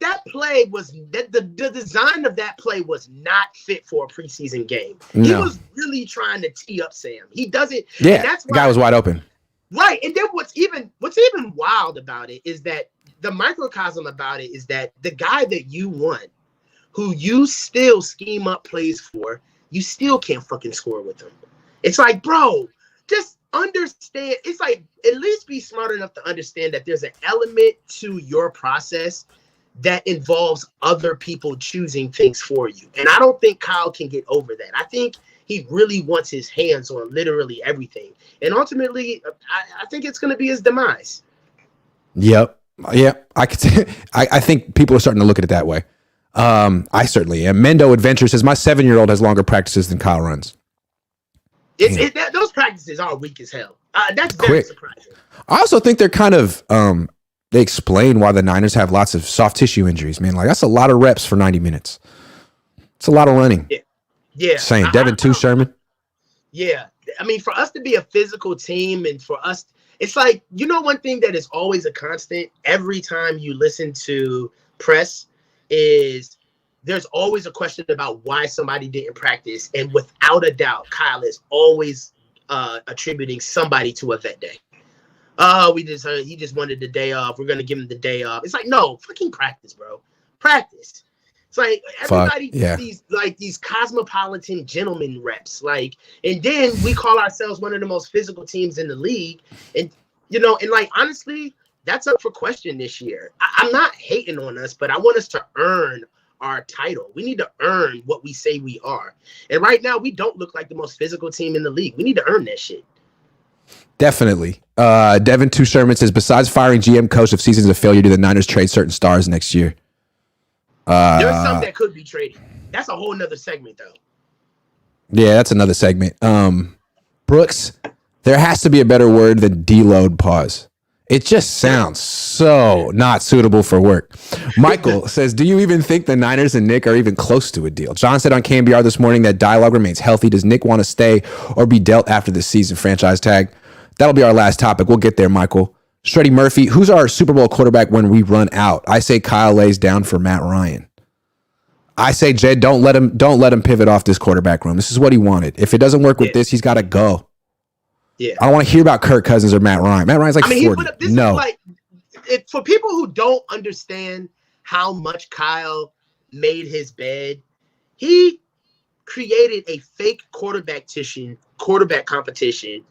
that play was the design of that play was not fit for a preseason game. No. He was really trying to tee up Sam. He doesn't. Yeah, that's why, the guy was wide open. Right, and then what's even wild about it is that the microcosm about it is that the guy that you want, who you still scheme up plays for, you still can't fucking score with him. It's like, bro, just understand. It's like, at least be smart enough to understand that there's an element to your process that involves other people choosing things for you. And I don't think Kyle can get over that. I think he really wants his hands on literally everything. And ultimately, I think it's going to be his demise. Yep. Yeah. I think people are starting to look at it that way. I certainly am. Mendo Adventure says, my 7-year-old has longer practices than Kyle runs. Those practices are weak as hell. That's very surprising. I also think they're kind of... they explain why the Niners have lots of soft tissue injuries, man. That's a lot of reps for 90 minutes. It's a lot of running. Yeah. Saying Devin Sherman. Yeah. I mean, for us to be a physical team and for us, it's like, one thing that is always a constant every time you listen to press is there's always a question about why somebody didn't practice. And without a doubt, Kyle is always attributing somebody to a vet day. Oh, he just wanted the day off. We're going to give him the day off. It's like, no, fucking practice, bro. Practice. It's like everybody these cosmopolitan gentleman reps. And then we call ourselves one of the most physical teams in the league. And, honestly, that's up for question this year. I'm not hating on us, but I want us to earn our title. We need to earn what we say we are. And right now, we don't look like the most physical team in the league. We need to earn that shit. Definitely. Devin Sherman says, besides firing GM coach, if season's a failure, do the Niners trade certain stars next year? There's some that could be traded. That's a whole nother segment, though. Yeah, that's another segment. Brooks, there has to be a better word than deload pause. It just sounds so not suitable for work. Michael says, do you even think the Niners and Nick are even close to a deal? John said on KMBR this morning that dialogue remains healthy. Does Nick want to stay or be dealt after this season? Franchise tag. That'll be our last topic. We'll get there, Michael. Shreddy Murphy, who's our Super Bowl quarterback when we run out? I say Kyle lays down for Matt Ryan. I say, Jed, don't let him pivot off this quarterback room. This is what he wanted. If it doesn't work with this, he's got to go. Yeah, I don't want to hear about Kirk Cousins or Matt Ryan. Matt Ryan's like 40. No. For people who don't understand how much Kyle made his bed, he created a fake quarterback competition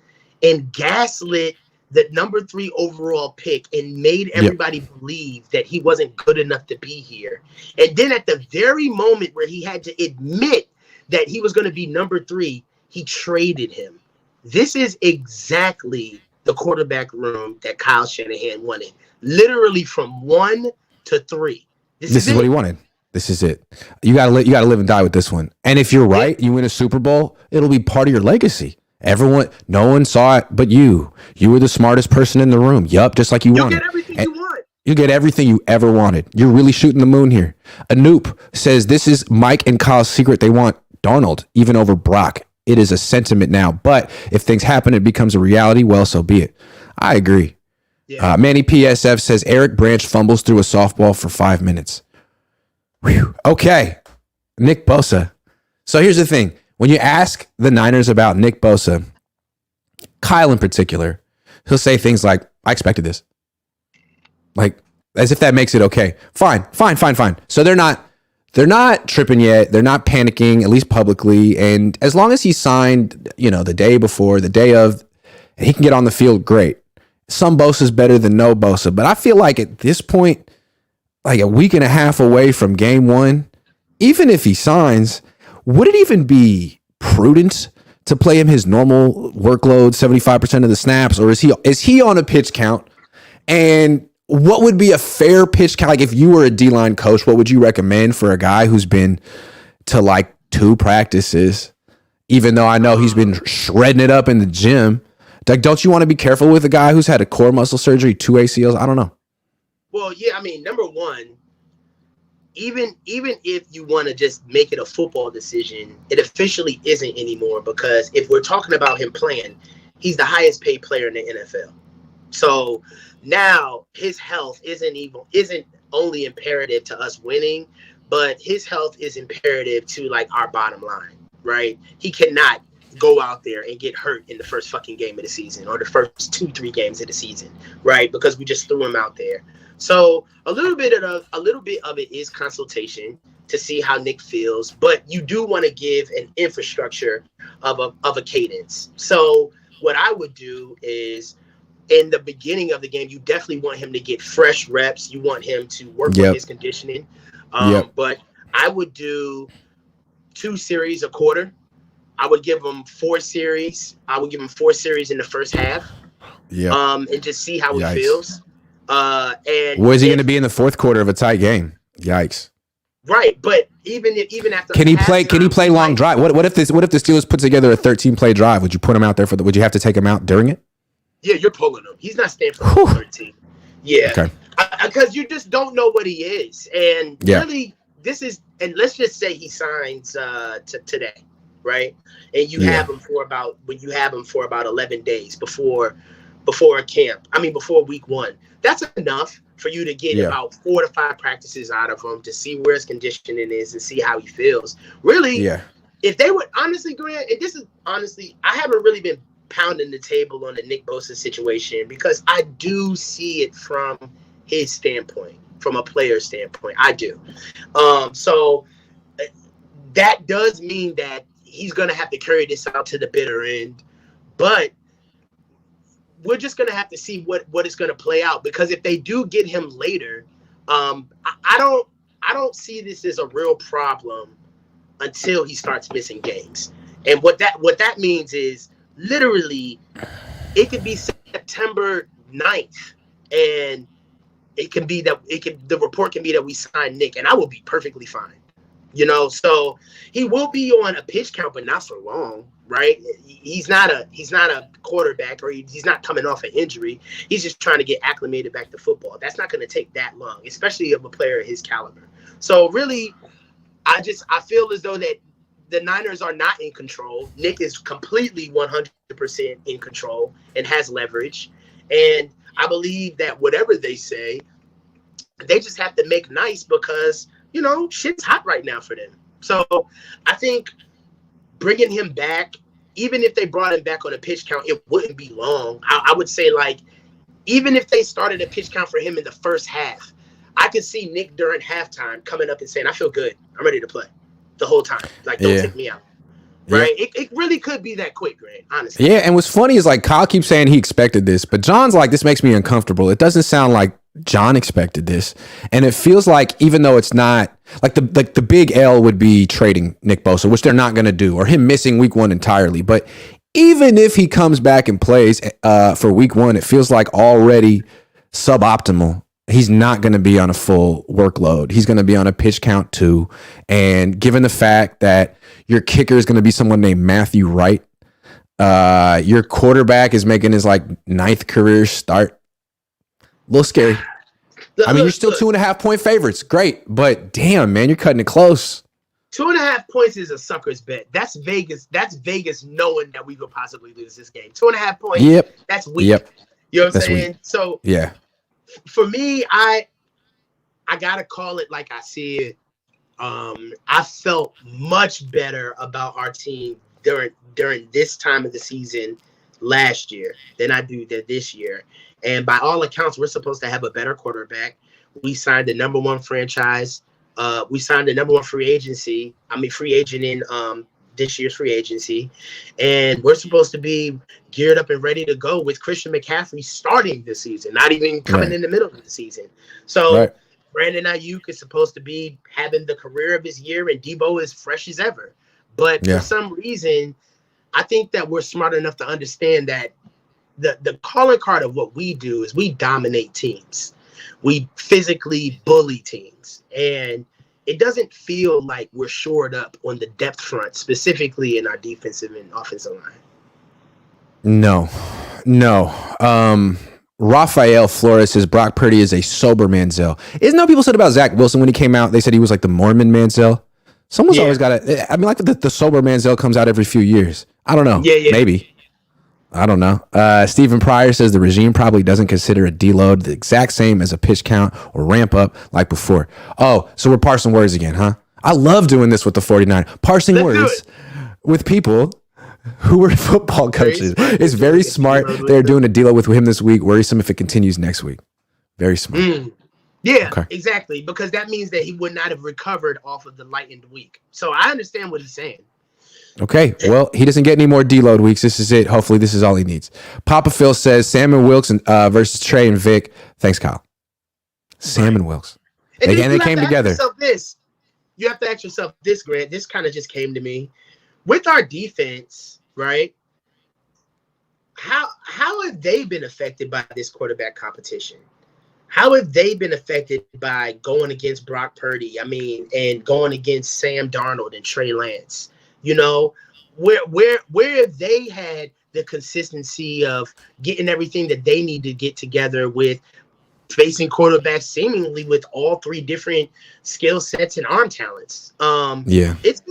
and gaslit the number 3 overall pick and made everybody believe that he wasn't good enough to be here. And then at the very moment where he had to admit that he was going to be number 3, he traded him. This is exactly the quarterback room that Kyle Shanahan wanted. Literally from 1 to 3. This is what he wanted. This is it. You gotta live and die with this one. And if you're right, you win a Super Bowl, it'll be part of your legacy. No one saw it but you. You were the smartest person in the room. Yup, just like you wanted. You'll get everything you want. You get everything you ever wanted. You're really shooting the moon here. Anoop says this is Mike and Kyle's secret. They want Darnold even over Brock. It is a sentiment now, but if things happen, it becomes a reality. Well, so be it. I agree. Yeah. Manny PSF says Eric Branch fumbles through a softball for 5 minutes. Whew. Okay. Nick Bosa. So here's the thing. When you ask the Niners about Nick Bosa, Kyle in particular, he'll say things like, I expected this. Like, as if that makes it okay. Fine. So they're not tripping yet. They're not panicking, at least publicly. And as long as he signed, the day before, the day of, and he can get on the field, great. Some Bosa is better than no Bosa. But I feel like at this point, like a week and a half away from game 1, even if he signs, would it even be prudent to play him his normal workload, 75% of the snaps? Or is he on a pitch count? And what would be a fair pitch count? Like if you were a D-line coach, what would you recommend for a guy who's been to like 2 practices, even though I know he's been shredding it up in the gym? Like, don't you want to be careful with a guy who's had a core muscle surgery, 2 ACLs? I don't know. Well, yeah, I mean, number one, even if you want to just make it a football decision, it officially isn't anymore, because if we're talking about him playing, he's the highest paid player in the NFL. So now his health isn't only imperative to us winning, but his health is imperative to like our bottom line, right? He cannot go out there and get hurt in the first fucking game of the season or the first 2-3 games of the season, right? Because we just threw him out there. So a little bit of it is consultation to see how Nick feels, but you do want to give an infrastructure of a cadence. So what I would do is, in the beginning of the game, you definitely want him to get fresh reps. You want him to work on his conditioning. But I would do 2 series a quarter. I would give him 4 series. I would give him 4 series in the first half. And just see how he feels. And where's he going to be in the fourth quarter of a tight game? Yikes! Right, but even after can he play long drive? What if the Steelers put together a 13-play drive? Would you put him out there would you have to take him out during it? Yeah, you're pulling him. He's not staying for 13. Yeah, okay. Because you just don't know what he is, and really, and let's just say he signs today, right? And you have him for about 11 days before camp. I mean, before week 1. That's enough for you to get about 4 to 5 practices out of him to see where his conditioning is and see how he feels. Really, if they would honestly, Grant, and this is honestly, I haven't really been pounding the table on the Nick Bosa situation, because I do see it from his standpoint, from a player standpoint. I do. So that does mean that he's going to have to carry this out to the bitter end, but we're just going to have to see what is going to play out, because if they do get him later, I don't see this as a real problem until he starts missing games. And what that means is, literally, it could be September 9th, and the report can be that we sign Nick, and I will be perfectly fine. So he will be on a pitch count, but not for long, right? He's not a quarterback, or he's not coming off an injury. He's just trying to get acclimated back to football. That's not going to take that long, especially of a player of his caliber. So really, I feel as though that the Niners are not in control. Nick is completely 100% in control and has leverage. And I believe that whatever they say, they just have to make nice because, shit's hot right now for them. So I think bringing him back, even if they brought him back on a pitch count, it wouldn't be long. I would say, like, even if they started a pitch count for him in the first half, I could see Nick during halftime coming up and saying, I feel good. I'm ready to play the whole time. Like, don't take me out. Right? Yeah. It really could be that quick, Grant, honestly. Yeah, and what's funny is, like, Kyle keeps saying he expected this, but John's like, this makes me uncomfortable. It doesn't sound like John expected this. And it feels like, even though it's not, like the big L would be trading Nick Bosa, which they're not going to do, or him missing week 1 entirely. But even if he comes back and plays for week 1, it feels like already suboptimal. He's not going to be on a full workload. He's going to be on a pitch count 2. And given the fact that your kicker is going to be someone named Matthew Wright, your quarterback is making his 9th career start. A little scary. I mean, you're still 2.5 point favorites. Great. But damn, man, you're cutting it close. 2.5 points is a sucker's bet. That's Vegas. That's Vegas knowing that we could possibly lose this game. 2.5 points. Yep. That's weak. Yep. You know what I'm saying? Weak. So yeah. For me, I gotta call it like I see it. I felt much better about our team during this time of the season last year than I do this year. And by all accounts, we're supposed to have a better quarterback. We signed the number 1 franchise. We signed the number 1 free agent in this year's free agency. And we're supposed to be geared up and ready to go with Christian McCaffrey starting this season, not even coming in the middle of the season. So Brandon Ayuk is supposed to be having the career of his year, and Debo is fresh as ever. But for some reason, I think that we're smart enough to understand that the calling card of what we do is we dominate teams. We physically bully teams. And it doesn't feel like we're shored up on the depth front, specifically in our defensive and offensive line. No. Rafael Flores says Brock Purdy is a sober Manziel. Isn't that what people said about Zach Wilson when he came out? They said he was like the Mormon Manziel. Someone's always got to. I mean, like the sober Manziel comes out every few years. I don't know. Yeah. Maybe. I don't know. Stephen Pryor says the regime probably doesn't consider a deload the exact same as a pitch count or ramp up like before. Oh, so we're parsing words again, huh? I love doing this with the 49. Parsing words with people who were football coaches. It's very smart. They're doing a deload with him this week. Worrisome if it continues next week. Very smart. Yeah, exactly. Because that means that he would not have recovered off of the lightened week. So I understand what he's saying. Okay, well, he doesn't get any more deload weeks. This is it. Hopefully, this is all he needs. Papa Phil says Sam and Wilkes versus Trey and Vic. Thanks, Kyle. Sam and Wilkes. And they came together. You have to ask yourself this, Grant. This kind of just came to me. With our defense, right? How have they been affected by this quarterback competition? How have they been affected by going against Brock Purdy? And going against Sam Darnold and Trey Lance? You know, where have they had the consistency of getting everything that they need to get together with facing quarterbacks seemingly with all 3 different skill sets and arm talents? It's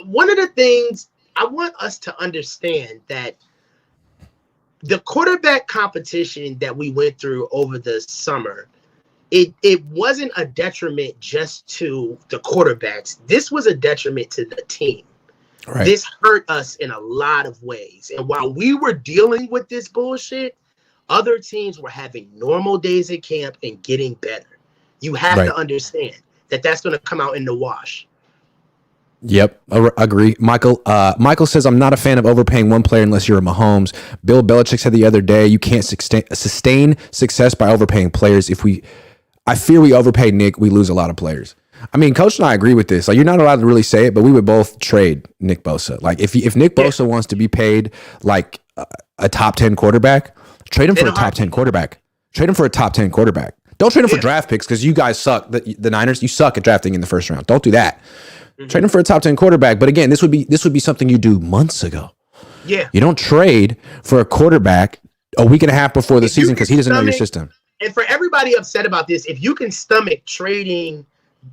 one of the things I want us to understand that the quarterback competition that we went through over the summer, it wasn't a detriment just to the quarterbacks. This was a detriment to the team. Right. This hurt us in a lot of ways. And while we were dealing with this bullshit, other teams were having normal days at camp and getting better. You have to understand that that's going to come out in the wash. Yep, agree. Michael says, I'm not a fan of overpaying one player unless you're a Mahomes. Bill Belichick said the other day, you can't sustain success by overpaying players. I fear we overpay Nick, we lose a lot of players. I mean, Coach and I agree with this. Like, you're not allowed to really say it, but we would both trade Nick Bosa. Like, if Nick Bosa wants to be paid like a top 10 quarterback, trade him for a top 10 quarterback. Trade him for a top 10 quarterback. Don't trade him for draft picks because you guys suck. The Niners, you suck at drafting in the first round. Don't do that. Trade him for a top 10 quarterback. But again, this would be something you do months ago. Yeah. You don't trade for a quarterback a week and a half before the season because he doesn't know your system. And for everybody upset about this, if you can stomach trading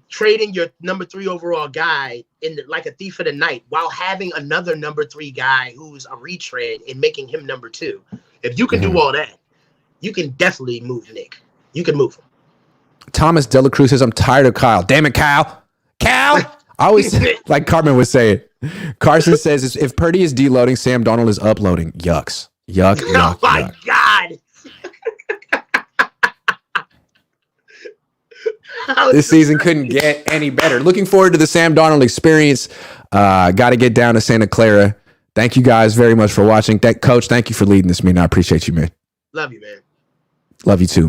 your number 3 overall guy like a thief of the night while having another number 3 guy who's a retread and making him number 2, if you can do all that, you can definitely move Nick. You can move him. Thomas Delacruz says, I'm tired of Kyle. Damn it, Kyle. I always, like Carmen would say it. Carson says, if Purdy is deloading, Sam Darnold is uploading. Yucks. Yuck. Oh, my God. This season couldn't get any better. Looking forward to the Sam Darnold experience. Got to get down to Santa Clara. Thank you guys very much for watching. Coach, thank you for leading this meeting. I appreciate you, man. Love you, man. Love you too.